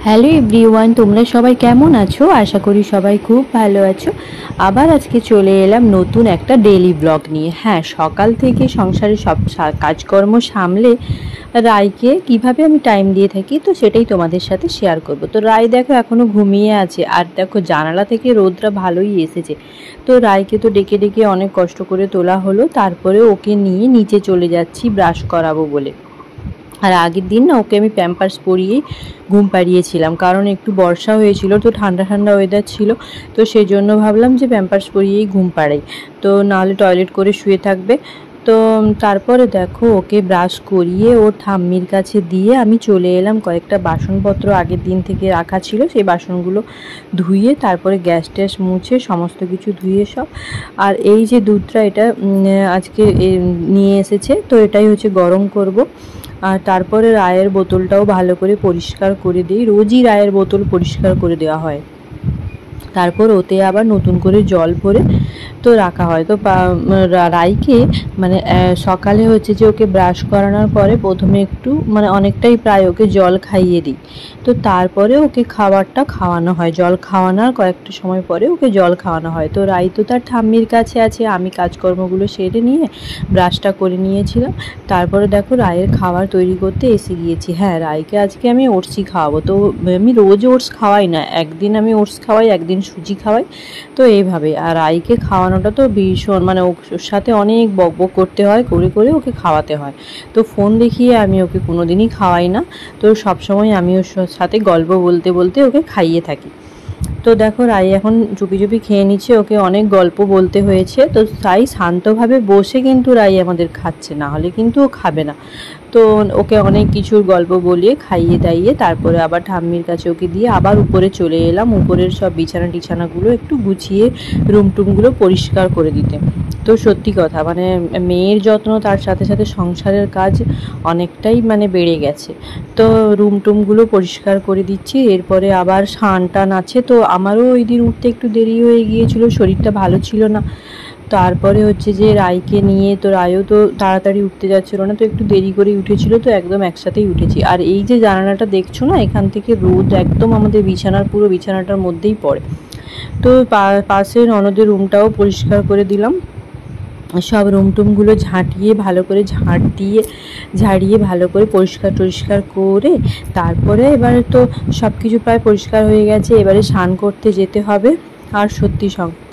Hello everyone, তোমরা সবাই কেমন আছো? আশা করি সবাই খুব ভালো আছো। আবার আজকে চলে এলাম নতুন একটা ডেইলি ব্লগ নিয়ে। হ্যাঁ, সকাল থেকে সংসারে সব কাজকর্ম সামলে রায়কে কিভাবে আমি টাইম দিয়ে থাকি তো সেটাই তোমাদের সাথে শেয়ার করব। তো রায় দেখো এখনও ঘুমিয়ে আছে, আর দেখো জানালা থেকে রোদটা ভালোই এসেছে। তো রায়কে তো ডেকে ডেকে অনেক কষ্ট করে তোলা হলো, তারপরে ওকে নিয়ে নিচে চলে যাচ্ছি ব্রাশ করাবো বলে। আর আগের দিন না ওকে আমি প্যাম্পার্স পরিয়েই ঘুম পাড়িয়েছিলাম, কারণ একটু বর্ষা হয়েছিল, তো ঠান্ডা ঠান্ডা ওয়েদার ছিল। তো সেই জন্য ভাবলাম যে প্যাম্পার্স পরিয়েই ঘুম পাড়াই, তো নাহলে টয়লেট করে শুয়ে থাকবে। তো তারপরে দেখো ওকে ব্রাশ করিয়ে ওর ঠাম্মির কাছে দিয়ে আমি চলে এলাম। কয়েকটা বাসনপত্র আগের দিন থেকে রাখা ছিল, সেই বাসনগুলো ধুয়ে তারপরে গ্যাস ট্যাস মুছে সমস্ত কিছু ধুয়ে সব। আর এই যে দুধটা, এটা আজকে নিয়ে এসেছে, তো এটাই হচ্ছে গরম করব। আর তারপরে রায়ের বোতলটাও ভালো করে পরিষ্কার করে দিই, রোজই রায়ের বোতল পরিষ্কার করে দেওয়া হয়। তারপর ওতে আবার নতুন করে জল ভরে তো রাখা হয়। তো রাইকে মানে সকালে হচ্ছে যে ওকে ব্রাশ করানোর পরে প্রথমে একটু মানে অনেকটাই প্রায় ওকে জল খাইয়ে দিই, তো তারপরে ওকে খাবারটা খাওয়ানো হয়। জল খাওয়ানোর কয়েকটা সময় পরে ওকে জল খাওয়ানো হয়। তো রাই তো তার ঠাম্মির কাছে আছে, আমি কাজকর্মগুলো সেরে নিয়ে ব্রাশটা করে নিয়েছিলাম। তারপরে দেখো রায়ের খাবার তৈরি করতে এসে গিয়েছি। হ্যাঁ, রাইকে আজকে আমি ওটসই খাওয়াবো। তো আমি রোজ ওটস খাওয়াই না, একদিন আমি ওটস খাওয়াই, একদিন সুজি খাওয়াই, তো এইভাবে। আর রাইকে খাওয়ানোটা তো ভীষণ মানে ওর সাথে অনেক বকবক করতে হয়, করে করে ওকে খাওয়াতে হয়। তো ফোন দেখিয়ে আমি ওকে কোনো দিনই খাওয়াই না, তো সবসময় আমি ওর সাথে গল্প বলতে বলতে ওকে খাইয়ে থাকি। তো দেখো রাই এখন চুপি চুপি খেয়ে নিচ্ছে, ওকে অনেক গল্প বলতে হয়েছে। তো তাই শান্তভাবে বসে কিন্তু রাই আমাদের খাচ্ছে, না হলে কিন্তু ও খাবে না। তো ওকে অনেক কিছুর গল্প বলিয়ে খাইয়ে দাইয়ে তারপরে আবার ঠাম্মির কাছে ওকে দিয়ে আবার উপরে চলে এলাম, উপরের সব বিছানা টিছানাগুলো একটু গুছিয়ে রুম টুমগুলো পরিষ্কার করে দিতে। তো সত্যি কথা মানে মেয়ের যত্ন তার সাথে সাথে সংসারের কাজ অনেকটাই মানে বেড়ে গেছে। তো রুম টুমগুলো পরিষ্কার করে দিচ্ছি। এরপরে আবার স্নান টান আছে, তো আমারও ওই দিন উঠতে একটু দেরি হয়ে গিয়েছিল, শরীরটা ভালো ছিল না। তারপরে হচ্ছে যে রাইকে নিয়ে, তো রায়ও তো তাড়াতাড়ি উঠতে যাচ্ছিল না, তো একটু দেরি করে উঠেছিল, তো একদম একসাথেই উঠেছি। আর এই যে জানালাটা দেখছো না, এখান থেকে রোদ একদম আমাদের বিছানার পুরো বিছানাটার মধ্যেই পড়ে। তো পাশে ননদের রুমটাও পরিষ্কার করে দিলাম, সব রুম টুমগুলো ঝাঁটিয়ে ভালো করে ঝাড়িয়ে ভালো করে পরিষ্কার টরিষ্কার করে তারপরে এবারে তো সব কিছু প্রায় পরিষ্কার হয়ে গেছে, এবারে স্নান করতে যেতে হবে। আর সত্যি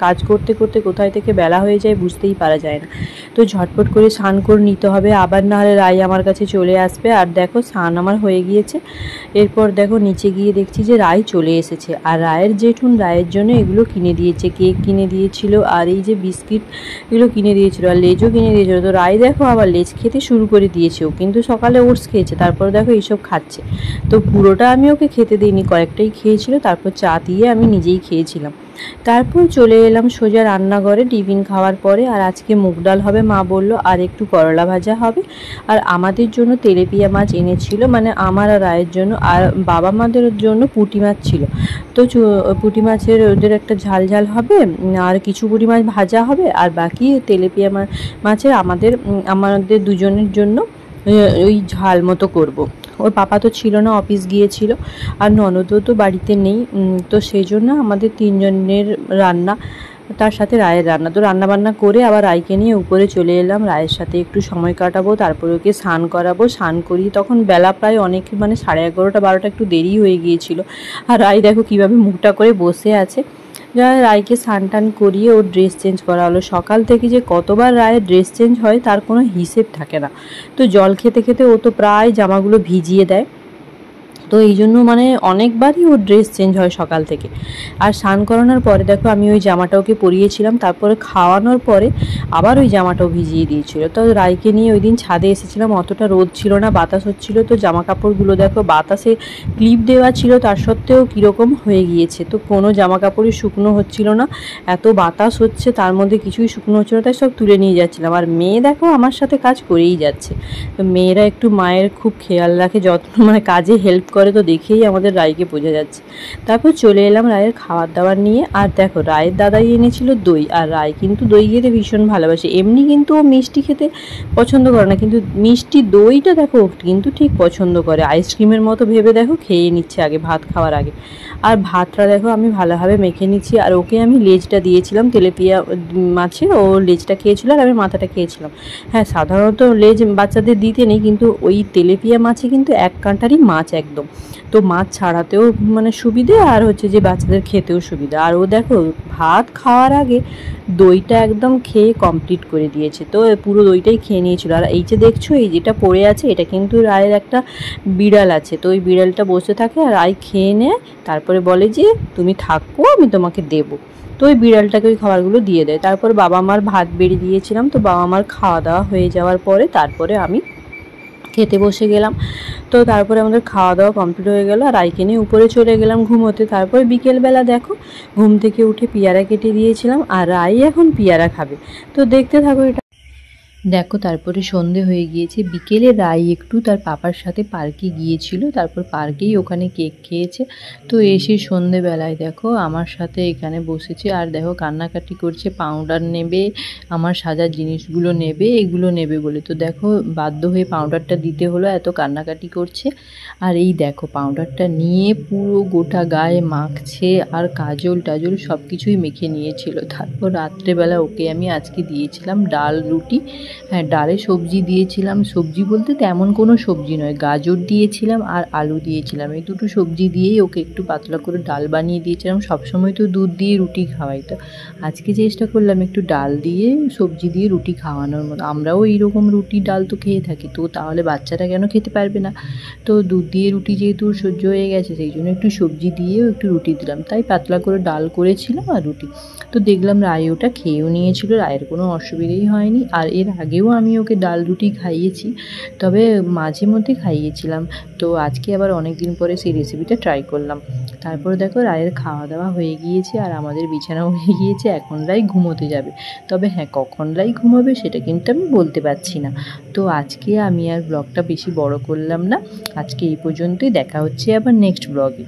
কাজ করতে করতে কোথায় থেকে বেলা হয়ে যায় বুঝতেই পারা যায় না। তো ঝটপট করে স্নান করে নিতে হবে, আবার নাহলে রাই আমার কাছে চলে আসবে। আর দেখো স্নান আমার হয়ে গিয়েছে। এরপর দেখো নিচে গিয়ে দেখছি যে রাই চলে এসেছে, আর রায়ের জেঠুন রায়ের জন্য এগুলো কিনে দিয়েছে, কেক কিনে দিয়েছিল, আর এই যে বিস্কিট এগুলো কিনে দিয়েছিল, আর লেজও কিনে দিয়েছিল। তো রাই দেখো আবার লেজ খেতে শুরু করে দিয়েছে, ও কিন্তু সকালে ওটস খেয়েছে, তারপর দেখো এইসব খাচ্ছে। তো পুরোটা আমি ওকে খেতে দিইনি, কয়েকটাই খেয়েছিল, তারপর চা দিয়ে আমি নিজেই খেয়েছিলাম। তারপর চলে এলাম সোজা রান্নাঘরে টিফিন খাওয়ার পরে। আর আজকে মুগ ডাল হবে মা বলল, আর একটু করলা ভাজা হবে। আর আমাদের জন্য তেলেপিয়া মাছ এনেছিল, মানে আমার আর রায়ের জন্য, আর বাবা মাদের জন্য পুঁটি মাছ ছিল। তো পুঁটি মাছের ওদের একটা ঝাল ঝাল হবে, আর কিছু পুঁটি মাছ ভাজা হবে, আর বাকি তেলেপিয়া মাছের আমাদের দুজনের জন্য ওই ঝাল মতো করব। ওর পাপা তো ছিল না, অফিস গিয়েছিল, আর ননদও তো বাড়িতে নেই। তো সেই জন্য আমাদের তিনজনের রান্না, তার সাথে রায়ের রান্না। তো রান্নাবান্না করে আবার রায়কে নিয়ে উপরে চলে এলাম, রায়ের সাথে একটু সময় কাটাবো, তারপরে ওকে স্নান করাবো। স্নান করি তখন বেলা প্রায় অনেক মানে 11:30 12টা, একটু দেরি হয়ে গিয়েছিল। আর রায় দেখো কীভাবে মুখটা করে বসে আছে। রায়কে স্নান টান করিয়ে ওর ড্রেস চেঞ্জ করা হলো। সকাল থেকে যে কতবার রায়ের ড্রেস চেঞ্জ হয় তার কোনো হিসেব থাকে না। তো জল খেতে খেতে ও তো প্রায় জামাগুলো ভিজিয়ে দেয়, তো এই জন্য মানে অনেকবারই ওর ড্রেস চেঞ্জ হয় সকাল থেকে। আর স্নান করানোর পরে দেখো আমি ওই জামাটা ওকে পরিয়েছিলাম, তারপরে খাওয়ানোর পরে আবার ওই জামাটাও ভিজিয়ে দিয়েছিল। তো রাইকে নিয়ে ওই দিন ছাদে এসেছিলাম, অতটা রোদ ছিল না, বাতাস হচ্ছিলো। তো জামা কাপড়গুলো দেখো বাতাসে ক্লিপ দেওয়া ছিল, তার সত্ত্বেও কীরকম হয়ে গিয়েছে। তো কোনো জামা কাপড়ই শুকনো হচ্ছিল না, এত বাতাস হচ্ছে, তার মধ্যে কিছুই শুকনো হচ্ছিল না, তাই সব তুলে নিয়ে যাচ্ছিলাম। আর মেয়ে দেখো আমার সাথে কাজ করেই যাচ্ছে। তো মেয়েরা একটু মায়ের খুব খেয়াল রাখে, যত্ন মানে কাজে হেল্প করে তো দেখেই আমাদের রায়কে বোঝা যাচ্ছে। তারপর চলে এলাম রায়ের খাবার দাবার নিয়ে। আর দেখো রায়ের দাদাই এনেছিল দই, আর রায় কিন্তু দই খেতে ভীষণ ভালোবাসে। এমনি কিন্তু ও মিষ্টি খেতে পছন্দ করে না, কিন্তু মিষ্টি দইটা দেখো কিন্তু ঠিক পছন্দ করে। আইসক্রিমের মতো ভেবে দেখো খেয়ে নিচ্ছে আগে ভাত খাওয়ার আগে। আর ভাতটা দেখো আমি ভালোভাবে মেখে নিচ্ছি। আর ওকে আমি লেজটা দিয়েছিলাম তেলাপিয়া মাছের, ও লেজটা খেয়েছিল আর আমি মাথাটা খেয়েছিলাম। হ্যাঁ, সাধারণত লেজ বাচ্চাদের দিতে নেই, কিন্তু ওই তেলাপিয়া মাছে কিন্তু এক কাঁটারই মাছ একদম, তো মাছ ছাড়াতেও মানে সুবিধে, আর হচ্ছে যে বাচ্চাদের খেতেও সুবিধা। আর ও দেখো ভাত খাওয়ার আগে দইটা একদম খেয়ে কমপ্লিট করে দিয়েছে, তো পুরো দইটাই খেয়ে নিয়েছিল। আর এই যে দেখছো এই যেটা পড়ে আছে, এটা কিন্তু রায়ের একটা বিড়াল আছে, তো ওই বিড়ালটা বসে থাকে আর রায় খেয়ে নেয়, তারপরে বলে যে তুমি থাকো আমি তোমাকে দেবো। তো ওই বিড়ালটাকে ওই খাবারগুলো দিয়ে দেয়। তারপর বাবা মার ভাত বেড়ে দিয়েছিলাম, তো বাবা মার খাওয়া দাওয়া হয়ে যাওয়ার পরে তারপরে আমি খেতে বসে গেলাম। তো তারপরে আমাদের খাওয়া দাওয়া কমপ্লিট হয়ে গেল, আর রাইকে নিয়ে উপরে চলে গেলাম ঘুমোতে। তারপর বিকেলবেলা দেখো ঘুম থেকে উঠে পেয়ারা কেটে দিয়েছিলাম, আর রাই এখন পেয়ারা খাবে। তো দেখতে থাকো এটা। দেখো তারপরে সন্ধে হয়ে গিয়েছে, বিকেলে রাই একটু তার পাপার সাথে পার্কে গিয়েছিল, তারপর পার্কেই ওখানে কেক খেয়েছে। তো এসে সন্ধেবেলায় দেখো আমার সাথে এখানে বসেছে, আর দেখো কান্নাকাটি করছে, পাউডার নেবে, আমার সাজার জিনিসগুলো নেবে, এগুলো নেবে বলে। তো দেখো বাধ্য হয়ে পাউডারটা দিতে হলো, এত কান্নাকাটি করছে। আর এই দেখো পাউডারটা নিয়ে পুরো গোটা গায়ে মাখছে, আর কাজল টাজল সব কিছুই মেখে নিয়েছিল। তারপর রাত্রেবেলা ওকে আমি আজকে দিয়েছিলাম ডাল রুটি। হ্যাঁ, ডালে সবজি দিয়েছিলাম, সবজি বলতে তেমন কোনো সবজি নয়, গাজর দিয়েছিলাম আর আলু দিয়েছিলাম, এই দুটো সবজি দিয়েই ওকে একটু পাতলা করে ডাল বানিয়ে দিয়েছিলাম। সবসময় তো দুধ দিয়ে রুটি খাওয়াই, তো আজকে চেষ্টা করলাম একটু ডাল দিয়ে সবজি দিয়ে রুটি খাওয়ানোর মতো। আমরাও এইরকম রুটি ডাল তো খেয়ে থাকি, তো তাহলে বাচ্চারা কেন খেতে পারবে না? তো দুধ দিয়ে রুটি যেহেতু সহ্য হয়ে গেছে, সেই জন্য একটু সবজি দিয়েও একটু রুটি দিলাম, তাই পাতলা করে ডাল করেছিলাম আর রুটি। তো দেখলাম রায় ওটা খেয়েও নিয়েছিল, রায়ের কোনো অসুবিধেই হয়নি। আর এর আগেও আমি ওকে ডাল রুটি খাইয়েছি, তবে মাঝে মধ্যে খাইয়েছিলাম। তো আজকে আবার অনেক দিন পরে সেই রেসিপিটা ট্রাই করলাম। তারপর দেখো রায়ের খাওয়া দাওয়া হয়ে গিয়েছে, আর আমাদের বিছানাও হয়ে গিয়েছে, এখন রায় ঘুমোতে যাবে। তবে হ্যাঁ, কখন রায় ঘুমাবে সেটা কিন্তু আমি বলতে পারছি না। তো আজকে আমি আর ব্লগটা বেশি বড় করলাম না, আজকে এই পর্যন্তই। দেখা হচ্ছে আবার নেক্সট ব্লগে।